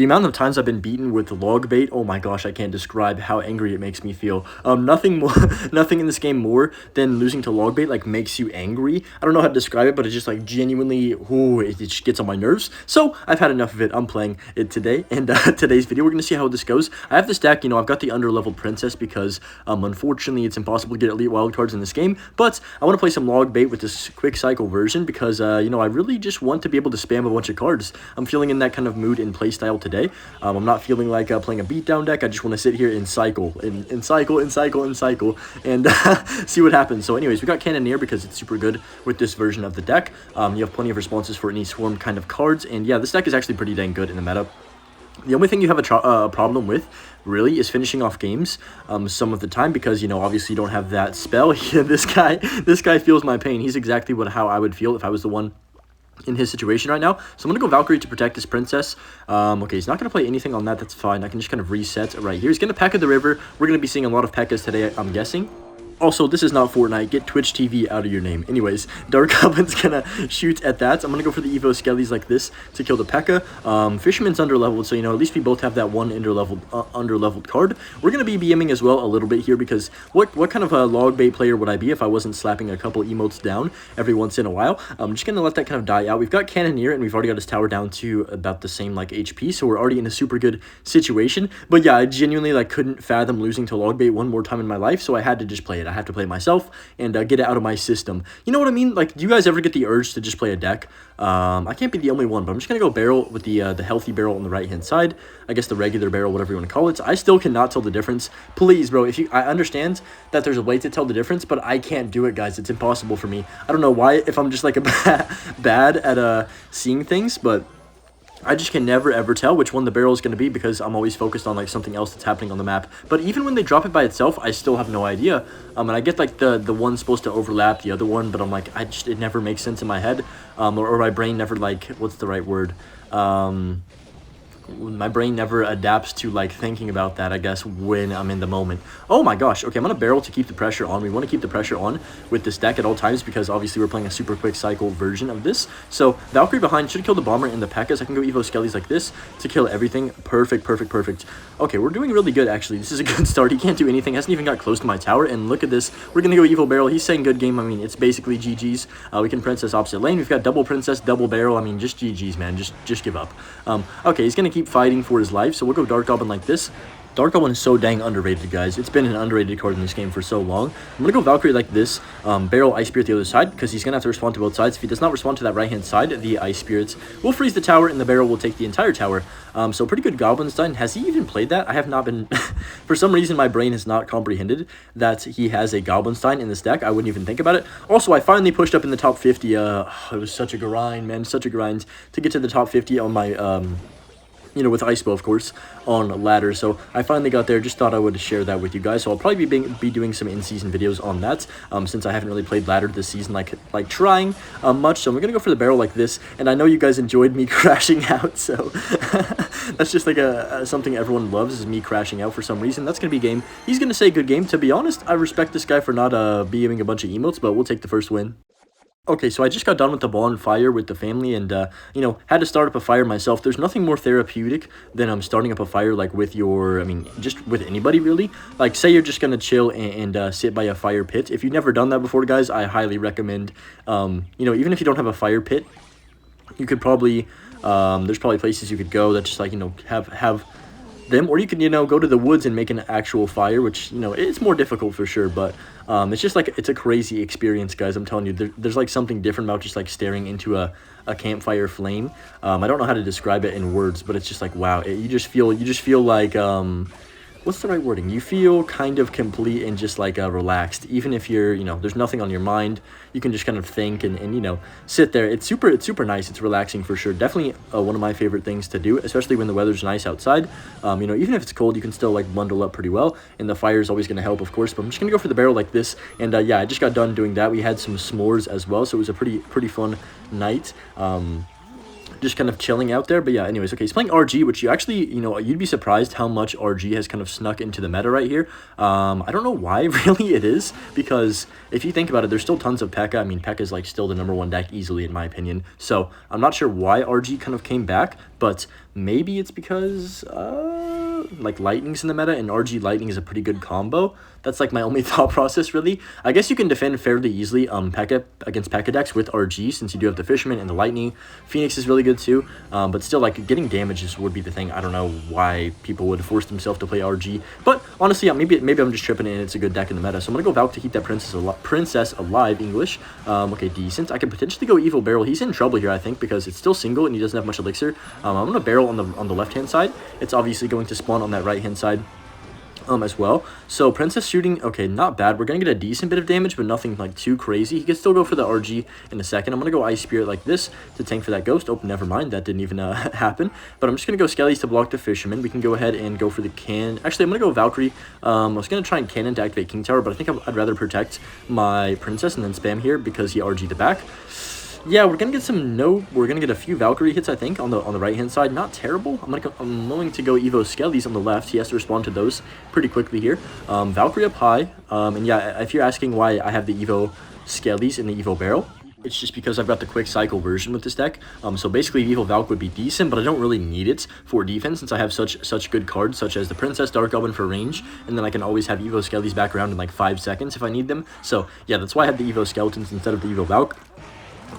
The amount of times I've been beaten with log bait, oh my gosh, I can't describe how angry it makes me feel. Nothing more, nothing in this game more than losing to log bait like makes you angry. I don't know how to describe it, but it just like genuinely, ooh, it just gets on my nerves. So I've had enough of it. I'm playing it today, and today's video we're gonna see how this goes. I have the stack, I've got the underleveled princess because unfortunately it's impossible to get elite wildcards in this game. But I want to play some log bait with this quick cycle version because I really just want to be able to spam a bunch of cards. I'm feeling in that kind of mood and playstyle today. I'm not feeling like playing a beatdown deck. I just want to sit here and cycle, and cycle, and see what happens. So anyways, we got Cannoneer because it's super good with this version of the deck. You have plenty of responses for any swarm kind of cards, and yeah, this deck is actually pretty dang good in the meta. The only thing you have a problem with, really, is finishing off games some of the time because, obviously you don't have that spell. This guy feels my pain. He's exactly how I would feel if I was the one in his situation right now. So I'm going to go Valkyrie to protect this princess. Okay, he's not going to play anything on that. That's fine. I can just kind of reset right here. He's going to Pekka the river. We're going to be seeing a lot of Pekkas today, I'm guessing. Also, this is not Fortnite. Get Twitch TV out of your name. Anyways, Dark Goblin's gonna shoot at that. I'm gonna go for the Evo Skellies like this to kill the Pekka. Fisherman's underleveled, so at least we both have that one underleveled card. We're gonna be BMing as well a little bit here because what kind of a log bait player would I be if I wasn't slapping a couple emotes down every once in a while? I'm just gonna let that kind of die out. We've got Cannoneer and we've already got his tower down to about the same HP, so we're already in a super good situation. But yeah, I genuinely couldn't fathom losing to log bait one more time in my life, so I had to just play it. I have to play it myself and get it out of my system. You know what I mean? Do you guys ever get the urge to just play a deck? I can't be the only one, but I'm just gonna go barrel with the healthy barrel on the right hand side. I guess the regular barrel, whatever you want to call it. I still cannot tell the difference. Please, bro, I understand that there's a way to tell the difference, but I can't do it, guys. It's impossible for me. I don't know why, if I'm just bad at seeing things, but I just can never ever tell which one the barrel is going to be because I'm always focused on something else that's happening on the map. But even when they drop it by itself, I still have no idea. And I get the one supposed to overlap the other one, but I'm it never makes sense in my head. Or my brain never what's the right word? My brain never adapts to thinking about that, I guess, when I'm in the moment. Oh my gosh. Okay, I'm gonna barrel to keep the pressure on. We want to keep the pressure on with this deck at all times because obviously we're playing a super quick cycle version of this. So Valkyrie behind should kill the bomber and the Pekkas. I can go Evo Skellies like this to kill everything. Perfect. Okay, we're doing really good, actually. This is a good start. He can't do anything. Hasn't even got close to my tower. And look at this. We're gonna go Evo barrel. He's saying good game. I mean, it's basically GG's. We can princess opposite lane. We've got double princess, double barrel. I mean, just GG's, man. Just give up. Okay, he's gonna keep fighting for his life, so we'll go Dark Goblin like this. Dark Goblin is so dang underrated, guys. It's been an underrated card in this game for so long. I'm going to go Valkyrie like this, barrel Ice Spirit the other side, because he's going to have to respond to both sides. If he does not respond to that right-hand side, the Ice Spirits will freeze the tower, and the barrel will take the entire tower. So pretty good Goblinstein. Has he even played that? I have not been... For some reason, my brain has not comprehended that he has a Goblinstein in this deck. I wouldn't even think about it. Also, I finally pushed up in the top 50. It was such a grind, man. Such a grind to get to the top 50 on my... with Ice Bow, of course, on ladder. So I finally got there. Just thought I would share that with you guys. So I'll probably be doing some in-season videos on that, since I haven't really played ladder this season, trying much. So I'm gonna go for the barrel like this. And I know you guys enjoyed me crashing out, so that's just something everyone loves, is me crashing out for some reason. That's gonna be game. He's gonna say good game. To be honest, I respect this guy for not BMing a bunch of emotes, but we'll take the first win. Okay, so I just got done with the bonfire with the family and, had to start up a fire myself. There's nothing more therapeutic than starting up a fire, with just with anybody, really. Say you're just going to chill and sit by a fire pit. If you've never done that before, guys, I highly recommend, even if you don't have a fire pit, you could probably, there's probably places you could go that just, have them, or you can go to the woods and make an actual fire, which it's more difficult for sure, but it's just it's a crazy experience, guys. I'm telling you, there's something different about just staring into a campfire flame. I don't know how to describe it in words, but it's just wow, you just feel like what's the right wording? You feel kind of complete and just relaxed, even if you're there's nothing on your mind. You can just kind of think and sit there. It's super nice. It's relaxing for sure. Definitely one of my favorite things to do, especially when the weather's nice outside. Even if it's cold, you can still bundle up pretty well, and the fire is always going to help, of course. But I'm just gonna go for the barrel like this, and yeah, I just got done doing that. We had some s'mores as well, so it was a pretty fun night. just kind of chilling out there. But yeah, anyways, okay, he's playing RG, which you actually, you'd be surprised how much RG has kind of snuck into the meta right here. I don't know why really it is, because if you think about it, there's still tons of Pekka. I mean, Pekka is like still the #1 deck easily in my opinion. So I'm not sure why RG kind of came back, but maybe it's because like Lightning's in the meta, and RG Lightning is a pretty good combo. That's like my only thought process really. I guess you can defend fairly easily Pekka against Pekka decks with RG, since you do have the Fisherman and the Lightning. Phoenix is really good too, but still, like, getting damages would be the thing. I don't know why people would force themselves to play RG, but honestly, yeah, maybe I'm just tripping and it's a good deck in the meta. So I'm gonna go Valk to keep that princess alive. English, okay, decent. I could potentially go Evil Barrel. He's in trouble here, I think, because it's still single and he doesn't have much elixir. I'm gonna barrel on the left hand side. It's obviously going to spawn on that right hand side as well. So Princess shooting, okay, not bad. We're gonna get a decent bit of damage, but nothing like too crazy. He can still go for the RG in a second. I'm gonna go Ice Spirit like this to tank for that ghost. Oh, never mind, that didn't even happen. But I'm just gonna go Skellies to block the Fisherman. We can go ahead and go for the can. Actually, I'm gonna go Valkyrie. I was gonna try and cannon to activate King Tower, but I think I'd rather protect my Princess and then spam here because he RG'd the back. Yeah, we're gonna get we're gonna get a few Valkyrie hits, I think, on the right hand side. Not terrible. I'm going to go Evo Skellies on the left. He has to respond to those pretty quickly here. Valkyrie up high. And yeah, if you're asking why I have the Evo Skellies in the Evo Barrel, it's just because I've got the quick cycle version with this deck. So basically Evo Valk would be decent, but I don't really need it for defense since I have such good cards such as the Princess, Dark Goblin for range, and then I can always have Evo Skellies back around in like 5 seconds if I need them. So yeah, that's why I have the Evo Skeletons instead of the Evo Valk.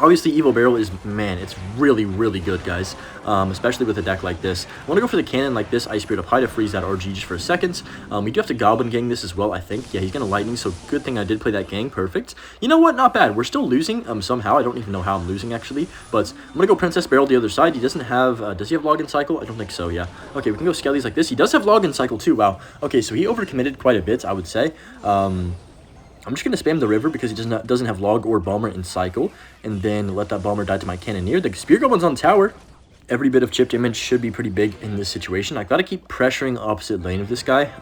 Obviously, Evo Barrel is, man, it's really, really good, guys, especially with a deck like this. I want to go for the cannon like this, Ice Spirit up high to freeze that RG just for a second. We do have to Goblin Gang this as well, I think. Yeah, he's going to Lightning, so good thing I did play that gang. Perfect. You know what? Not bad. We're still losing somehow. I don't even know how I'm losing, actually, but I'm going to go Princess Barrel the other side. He doesn't have, does he have Login Cycle? I don't think so, yeah. Okay, we can go Skellies like this. He does have Login Cycle, too. Wow. Okay, so he overcommitted quite a bit, I would say. I'm just going to spam the river because he doesn't have log or bomber in cycle, and then let that bomber die to my cannoneer. The Spear Goblin's on tower. Every bit of chip damage should be pretty big in this situation. I got to keep pressuring opposite lane of this guy.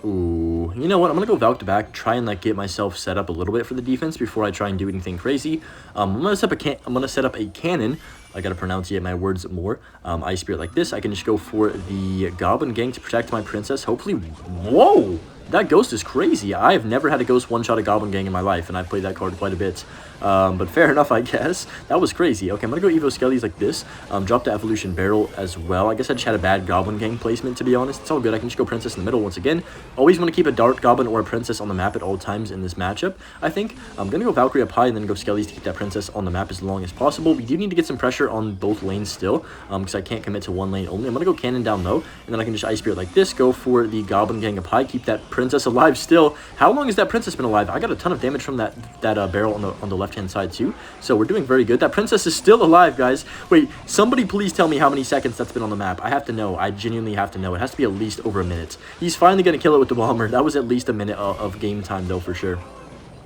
Ooh, you know what? I'm going to go Valk to back, try and like get myself set up a little bit for the defense before I try and do anything crazy. I'm going to set up a cannon. I gotta pronunciate my words more. Ice Spirit like this. I can just go for the Goblin Gang to protect my Princess. Hopefully, whoa! That ghost is crazy. I've never had a ghost one-shot a Goblin Gang in my life, and I've played that card quite a bit. But fair enough, I guess. That was crazy. Okay, I'm gonna go Evo Skellies like this. Drop the Evolution Barrel as well. I guess I just had a bad Goblin Gang placement, to be honest. It's all good. I can just go Princess in the middle once again. Always want to keep a Dark Goblin or a Princess on the map at all times in this matchup, I think. I'm gonna go Valkyrie up high and then go Skellies to keep that Princess on the map as long as possible. We do need to get some pressure on both lanes still, because I can't commit to one lane only. I'm gonna go Cannon down low, and then I can just Ice Spirit like this, go for the Goblin Gang up high, keep that Princess alive still. How long has that Princess been alive? I got a ton of damage from that barrel on the left-hand side too, so we're doing very good. That Princess is still alive, guys. Wait, somebody please tell me how many seconds that's been on the map. I have to know. I genuinely have to know. It has to be at least over a minute. He's finally gonna kill it with the bomber. That was at least a minute of game time though, for sure.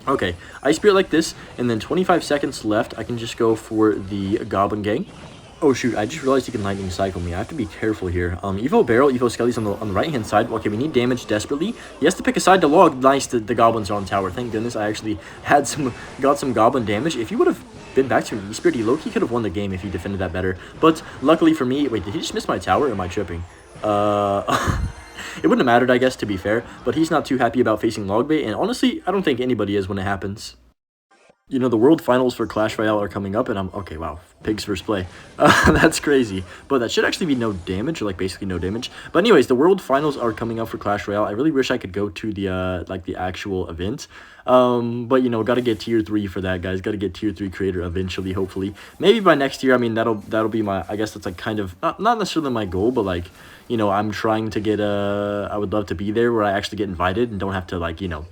Okay, Ice Spirit like this, and then 25 seconds left. I can just go for the Goblin Gang. Oh shoot, I just realized he can Lightning Cycle me. I have to be careful here. Evo Barrel, Evo Skellies on the right-hand side. Okay, we need damage desperately. He has to pick a side to log. Nice, the Goblins are on tower. Thank goodness I actually had got some Goblin damage. If he would have been back to an E-Spirit, he low-key could have won the game if he defended that better. But luckily for me, wait, did he just miss my tower or am I tripping? It wouldn't have mattered, I guess, to be fair. But he's not too happy about facing Logbait, and honestly, I don't think anybody is when it happens. You know, the World Finals for Clash Royale are coming up, and okay, wow, pigs first play. That's crazy. But that should actually be no damage, or like basically no damage. But anyways, the World Finals are coming up for Clash Royale. I really wish I could go to the like the actual event. But you know, gotta get tier 3 for that, guys. Gotta get tier 3 creator eventually, hopefully. Maybe by next year. I mean, that'll be my, I guess that's like kind of not necessarily my goal, but like, you know, I'm trying to get I would love to be there where I actually get invited and don't have to, like, you know,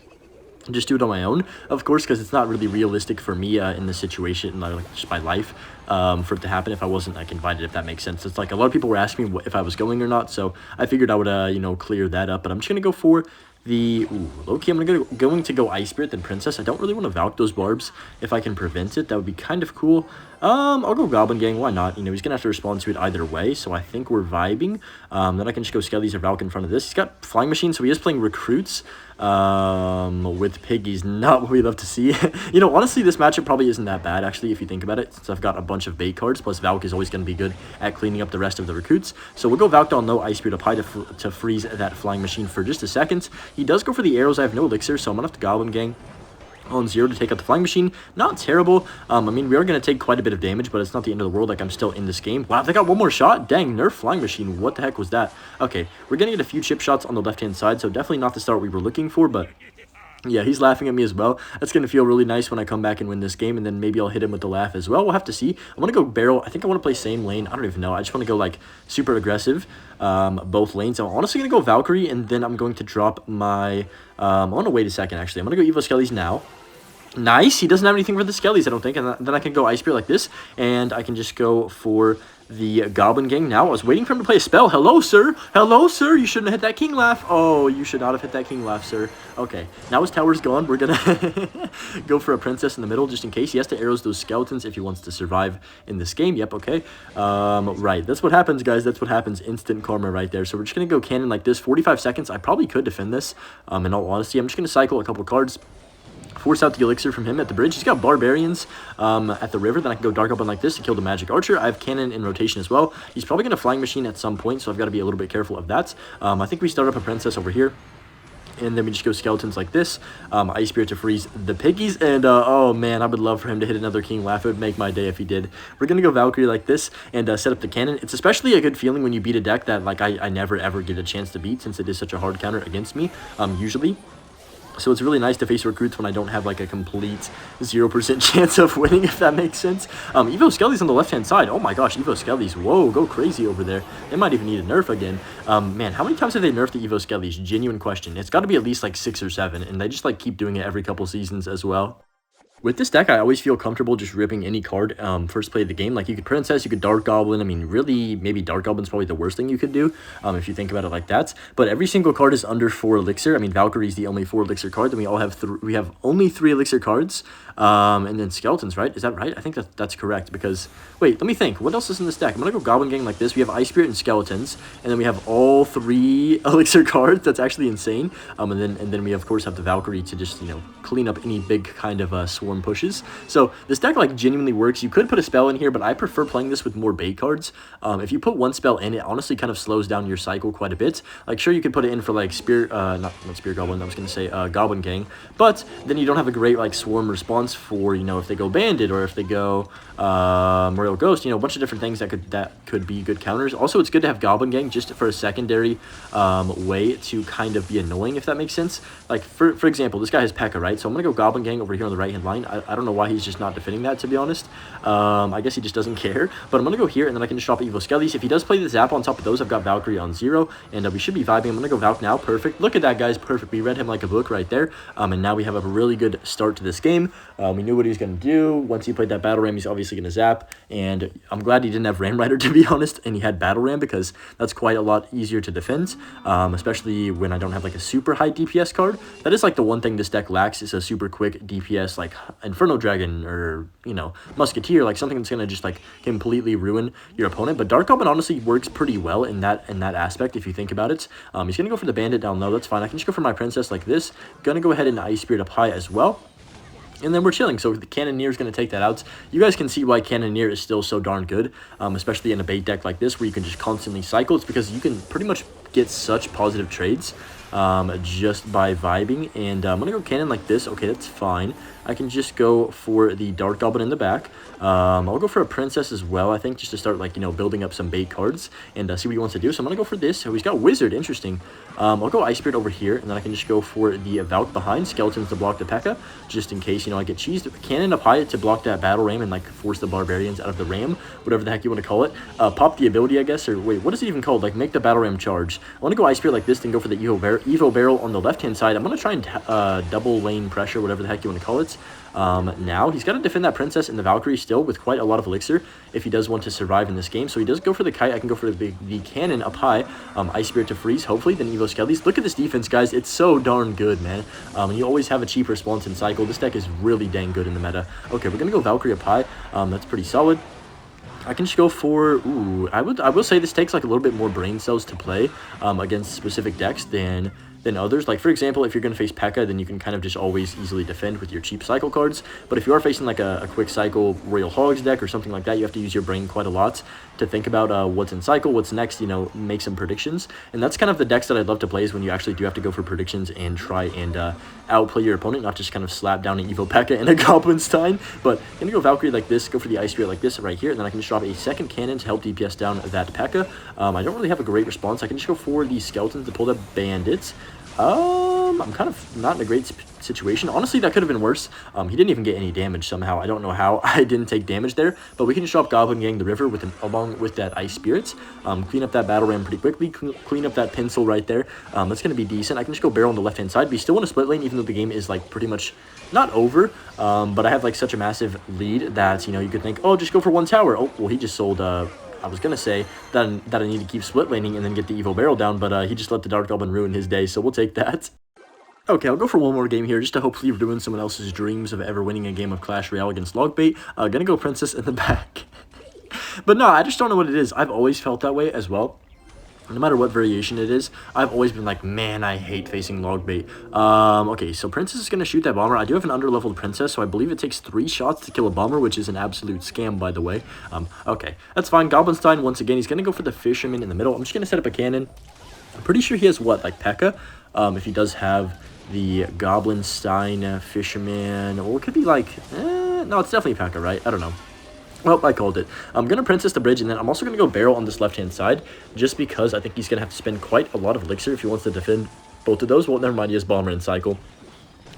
just do it on my own, of course, because it's not really realistic for me in this situation, like just my life, for it to happen if I wasn't like invited, if that makes sense. It's like a lot of people were asking me if I was going or not, so I figured I would you know, clear that up. But I'm just gonna go for the... Ooh, okay, I'm going to go Ice Spirit, then Princess. I don't really want to Valk those barbs if I can prevent it. That would be kind of cool. I'll go Goblin Gang. Why not? You know, he's going to have to respond to it either way, so I think we're vibing. Then I can just go Skellies or Valk in front of this. He's got Flying Machine, so he is playing Recruits with Piggies. Not what we love to see. You know, honestly, this matchup probably isn't that bad, actually, if you think about it, since I've got a bunch of bait cards, plus Valk is always going to be good at cleaning up the rest of the Recruits. So we'll go Valk down low, Ice Spirit up high to freeze that Flying Machine for just a second. He does go for the arrows. I have no elixir, so I'm going to have to Goblin Gang on 0 to take out the Flying Machine. Not terrible. I mean, we are going to take quite a bit of damage, but it's not the end of the world. Like, I'm still in this game. Wow, they got one more shot? Dang, nerf Flying Machine. What the heck was that? Okay, we're going to get a few chip shots on the left-hand side, so definitely not the start we were looking for, but... yeah, he's laughing at me as well. That's going to feel really nice when I come back and win this game, and then maybe I'll hit him with the laugh as well. We'll have to see. I want to go barrel. I think I want to play same lane. I don't even know. I just want to go, like, super aggressive, both lanes. I'm honestly going to go Valkyrie, and then I'm going to drop my... I want to wait a second, actually. I'm going to go Evo Skellies now. Nice. He doesn't have anything for the Skellies, I don't think. And then I can go Ice Spear like this, and I can just go for the Goblin Gang now. I was waiting for him to play a spell. Hello, sir. Hello, sir. You shouldn't have hit that King Laugh. Oh, you should not have hit that King Laugh, sir. Okay. Now his tower's gone. We're going to go for a Princess in the middle just in case. He has to arrows those skeletons if he wants to survive in this game. Yep, okay. Right. That's what happens, guys. That's what happens. Instant karma right there. So we're just going to go cannon like this. 45 seconds. I probably could defend this, in all honesty. I'm just going to cycle a couple cards. Force out the elixir from him at the bridge. He's got barbarians at the river. Then I can go dark open like this to kill the magic archer. I have cannon in rotation as well. He's probably going to flying machine at some point, so I've got to be a little bit careful of that. I think we start up a princess over here. And then we just go skeletons like this. Ice Spirit to freeze the piggies. And, oh, man, I would love for him to hit another King Laugh. It would make my day if he did. We're going to go Valkyrie like this and set up the cannon. It's especially a good feeling when you beat a deck that, like, I never, ever get a chance to beat, since it is such a hard counter against me, usually. So it's really nice to face Recruits when I don't have, like, a complete 0% chance of winning, if that makes sense. Evo Skellies on the left-hand side. Oh, my gosh, Evo Skellies. Whoa, go crazy over there. They might even need a nerf again. Man, how many times have they nerfed the Evo Skellies? Genuine question. It's got to be at least, like, 6 or 7, and they just, like, keep doing it every couple seasons as well. With this deck, I always feel comfortable just ripping any card first play of the game. Like, you could Princess, you could Dark Goblin. I mean, really, maybe Dark Goblin's probably the worst thing you could do if you think about it like that. But every single card is under 4 elixir. I mean, Valkyrie's the only 4 elixir card. Then we all have we have only 3 elixir cards. And then skeletons, right? Is that right? I think that's correct, because... wait, let me think. What else is in this deck? I'm going to go Goblin Gang like this. We have Ice Spirit and skeletons. And then we have all 3 elixir cards. That's actually insane. And then we, of course, have the Valkyrie to just, you know, clean up any big kind of swarm pushes. So this deck, like, genuinely works. You could put a spell in here, but I prefer playing this with more bait cards. If you put one spell in, it honestly kind of slows down your cycle quite a bit. Like, sure, you could put it in for, like, not Spear Goblin, I was going to say Goblin Gang. But then you don't have a great, like, swarm response for, you know, if they go Bandit or if they go Royal Ghost, you know, a bunch of different things that could be good counters. Also, it's good to have Goblin Gang just for a secondary way to kind of be annoying, if that makes sense. Like, for example, this guy has Pekka, right? So I'm going to go Goblin Gang over here on the right-hand line. I don't know why he's just not defending that, to be honest. I guess he just doesn't care. But I'm going to go here, and then I can just drop Evo Skellies. If he does play the Zap on top of those, I've got Valkyrie on 0, and we should be vibing. I'm going to go Valk now. Perfect. Look at that, guys. Perfect. We read him like a book right there. And now we have a really good start to this game. We knew what he was going to do. Once he played that Battle Ram, he's obviously going to Zap. And I'm glad he didn't have Ram Rider, to be honest, and he had Battle Ram, because that's quite a lot easier to defend, especially when I don't have, like, a super high DPS card. That is, like, the one thing this deck lacks, is a super quick DPS, like Inferno Dragon or, you know, Musketeer, like something that's going to just, like, completely ruin your opponent. But Dark Goblin honestly works pretty well in that aspect, if you think about it. He's going to go for the Bandit down low. That's fine. I can just go for my Princess like this. Going to go ahead and Ice Spirit up high as well. And then we're chilling, so the Cannoneer is going to take that out. You guys can see why Cannoneer is still so darn good, especially in a bait deck like this, where you can just constantly cycle. It's because you can pretty much get such positive trades just by vibing. And I'm going to go Cannon like this. Okay, that's fine. I can just go for the Dark Goblin in the back. I'll go for a Princess as well, I think, just to start, like, you know, building up some bait cards and see what he wants to do. So I'm going to go for this. Oh, he's got Wizard. Interesting. I'll go Ice Spirit over here, and then I can just go for the Valk behind. Skeletons to block the Pekka, just in case, you know, I get cheesed. Cannon up high to block that Battle Ram and, like, force the Barbarians out of the Ram, whatever the heck you want to call it. Pop the ability, I guess, or wait, what is it even called? Like, make the Battle Ram charge. I want to go Ice Spirit like this, then go for the Evo Evo Barrel on the left-hand side. I'm going to try and double lane pressure, whatever the heck you want to call it. Now he's got to defend that princess and the Valkyrie still with quite a lot of elixir if he does want to survive in this game. So he does go for the kite. I can go for the cannon up high. Ice Spirit to freeze, hopefully, then Evo Skellies. Look at this defense, guys. It's so darn good, man. You always have a cheap response in cycle. This deck is really dang good in the meta. Okay, we're going to go Valkyrie up high. That's pretty solid. I can just go for, I will say this takes like a little bit more brain cells to play against specific decks than others. Like, for example, if you're going to face Pekka, then you can kind of just always easily defend with your cheap cycle cards. But if you are facing like a quick cycle Royal Hogs deck or something like that, you have to use your brain quite a lot to think about what's in cycle, what's next, you know, make some predictions. And that's kind of the decks that I'd love to play, is when you actually do have to go for predictions and try and outplay your opponent, not just kind of slap down an Evo Pekka and a Goblin Stein. But I'm going to go Valkyrie like this, go for the Ice Spirit like this right here, and then I can just drop a second cannon to help DPS down that Pekka. I don't really have a great response. I can just go for the Skeletons to pull the Bandits. I'm kind of not in a great situation. Honestly, that could have been worse. He didn't even get any damage somehow. I don't know how I didn't take damage there, but we can just drop Goblin Gang the river along with that Ice Spirits. Clean up that Battle Ram pretty quickly. Clean up that Pencil right there. That's going to be decent. I can just go Barrel on the left-hand side. We still want to split lane, even though the game is like pretty much not over. But I have like such a massive lead that, you know, you could think, oh, just go for one tower. Oh, well, he just sold... I was going to say that I need to keep split laning and then get the Evo Barrel down, but he just let the Dark Goblin ruin his day, so we'll take that. Okay, I'll go for one more game here, just to hopefully ruin someone else's dreams of ever winning a game of Clash Royale against Logbait. Gonna go Princess in the back. But no, I just don't know what it is. I've always felt that way as well. No matter what variation it is, I've always been like, man, I hate facing Logbait. Okay, so Princess is going to shoot that Bomber. I do have an underleveled Princess, so I believe it takes 3 shots to kill a Bomber, which is an absolute scam, by the way. Okay, that's fine. Goblin Stein, once again, he's going to go for the Fisherman in the middle. I'm just going to set up a cannon. I'm pretty sure he has, what, like Pekka? If he does have the Goblin Stein Fisherman, or it could be like, no, it's definitely Pekka, right? I don't know. Well, I called it. I'm going to Princess the bridge, and then I'm also going to go Barrel on this left-hand side, just because I think he's going to have to spend quite a lot of elixir if he wants to defend both of those. Well, never mind, he has Bomber and Cycle.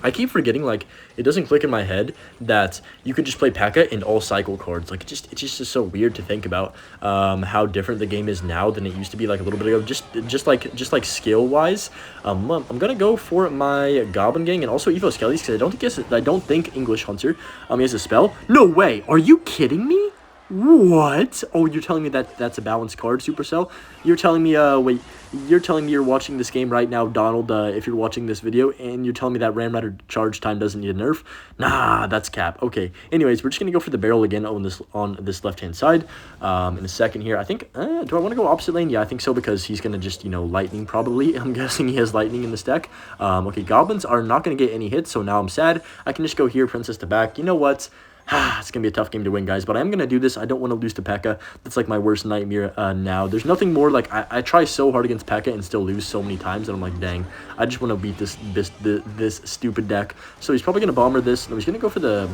I keep forgetting, like, it doesn't click in my head that you could just play Pekka in all cycle cards. Like, it's just so weird to think about how different the game is now than it used to be, like, a little bit ago. Just like skill-wise. I'm gonna go for my Goblin Gang and also Evo Skellies, because I don't think English Hunter he has a spell. No way! Are you kidding me? What? Oh, you're telling me that that's a balanced card, Supercell? You're telling me, wait, you're telling me you're watching this game right now, Donald, if you're watching this video, and you're telling me that Ram Rider charge time doesn't need a nerf? Nah, that's cap. Okay, anyways, we're just going to go for the Barrel again on this left-hand side. In a second here, I think, do I want to go opposite lane? Yeah, I think so, because he's going to just, you know, Lightning, probably. I'm guessing he has Lightning in this deck. Okay, Goblins are not going to get any hits, so now I'm sad. I can just go here, Princess to back. You know what? It's going to be a tough game to win, guys, but I am going to do this. I don't want to lose to Pekka. That's like my worst nightmare now. There's nothing more, like, I try so hard against Pekka and still lose so many times, and I'm like, dang, I just want to beat this stupid deck. So he's probably going to Bomber this, and he's going to go for the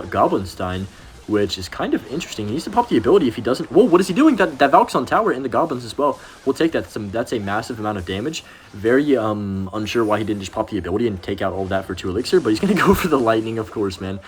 Goblin Stein, which is kind of interesting. He needs to pop the ability if he doesn't. Whoa, what is he doing? That Valk's on tower and the Goblins as well. We'll take that. That's a massive amount of damage. Very unsure why he didn't just pop the ability and take out all of that for 2 elixir, but he's going to go for the Lightning, of course, man.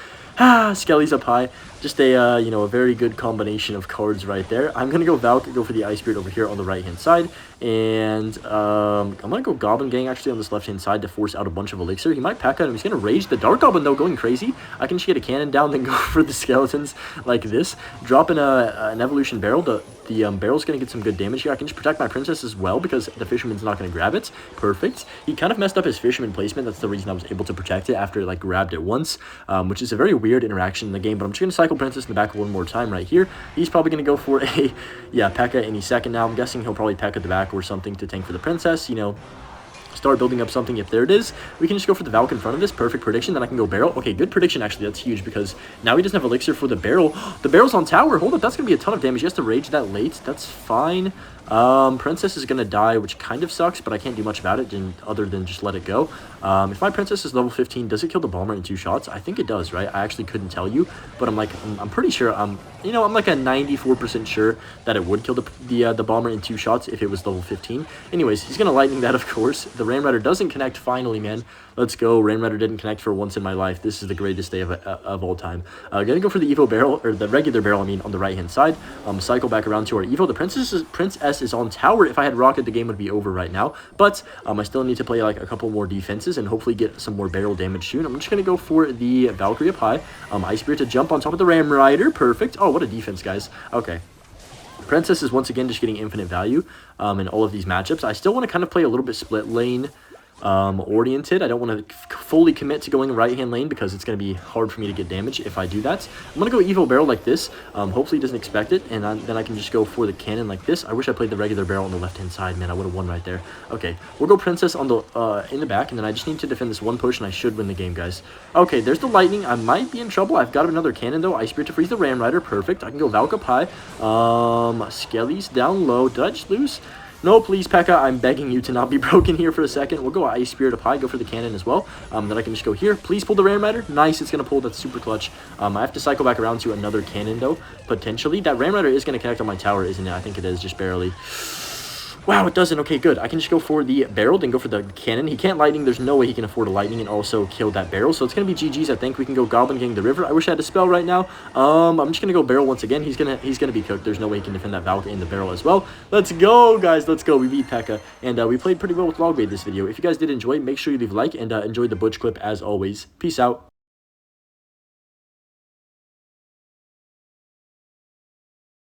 Skelly's up high. Just a, you know, a very good combination of cards right there. I'm going to go Valk, go for the Ice Spirit over here on the right-hand side. And I'm going to go Goblin Gang actually on this left-hand side to force out a bunch of elixir. He might pack out him. He's going to Rage the Dark Goblin, though, going crazy. I can just get a cannon down, then go for the Skeletons like this. Drop in an Evolution Barrel. The Barrel's going to get some good damage here. I can just protect my Princess as well because the Fisherman's not going to grab it. Perfect. He kind of messed up his Fisherman placement. That's the reason I was able to protect it after it, like, grabbed it once, which is a very weird interaction in the game. But I'm just going to cycle Princess in the back one more time right here. He's probably going to go for a, yeah, Pekka any second now. I'm guessing he'll probably Pekka the back or something to tank for the Princess, you know. Start building up something. If there it is, we can just go for the Valk in front of this. Perfect prediction. Then I can go Barrel. Okay, good prediction, actually. That's huge because now he doesn't have elixir for the Barrel. The Barrel's on tower. Hold up, that's going to be a ton of damage. He has to Rage that late. That's fine. Princess is going to die, which kind of sucks, but I can't do much about it other than just let it go. If my Princess is level 15, does it kill the Bomber in 2 shots? I think it does, right? I actually couldn't tell you, but I'm pretty sure, you know, I'm like a 94% sure that it would kill the Bomber in 2 shots if it was level 15. Anyways, he's going to Lightning that, of course. The Ram Rider doesn't connect finally, man. Let's go. Ram Rider didn't connect for once in my life. This is the greatest day of all time. Gonna go for the Evo Barrel, or the regular Barrel, I mean, on the right-hand side. Cycle back around to our Evo. The Princess guess, is on tower. If I had rocket, the game would be over right now. But I still need to play like a couple more defenses and hopefully get some more barrel damage soon. I'm just going to go for the Valkyrie up high. Ice Spirit to jump on top of the Ram Rider. Perfect. Oh, what a defense, guys. Okay. Princess is once again just getting infinite value in all of these matchups. I still want to kind of play a little bit split lane oriented. I don't want to fully commit to going right hand lane because it's going to be hard for me to get damage if I do that. I'm going to go Evo barrel like this. Hopefully he doesn't expect it, and then I can just go for the cannon like this. I wish I played the regular barrel on the left hand side, man. I would have won right there. Okay, we'll go princess on the in the back, and then I just need to defend this one push and I should win the game, guys. Okay, there's the lightning. I might be in trouble. I've got another cannon though. Ice Spirit to freeze the Ram Rider. Perfect. I can go Valk up high. Skelly's down low. Did I just lose? No, please, Pekka, I'm begging you to not be broken here for a second. We'll go Ice Spirit up high, go for the cannon as well. Then I can just go here. Please pull the Ram Rider. Nice, it's going to pull. That's super clutch. I have to cycle back around to another cannon, though, potentially. That Ram Rider is going to connect on my tower, isn't it? I think it is, just barely. Wow, it doesn't. Okay, good. I can just go for the barrel, then go for the cannon. He can't lightning. There's no way he can afford a lightning and also kill that barrel. So it's going to be GG's, I think. We can go Goblin getting the river. I wish I had a spell right now. I'm just going to go barrel once again. He's gonna be cooked. There's no way he can defend that Valk in the barrel as well. Let's go, guys. Let's go. We beat Pekka. And we played pretty well with Logbait this video. If you guys did enjoy, make sure you leave a like and enjoy the Butch clip as always. Peace out.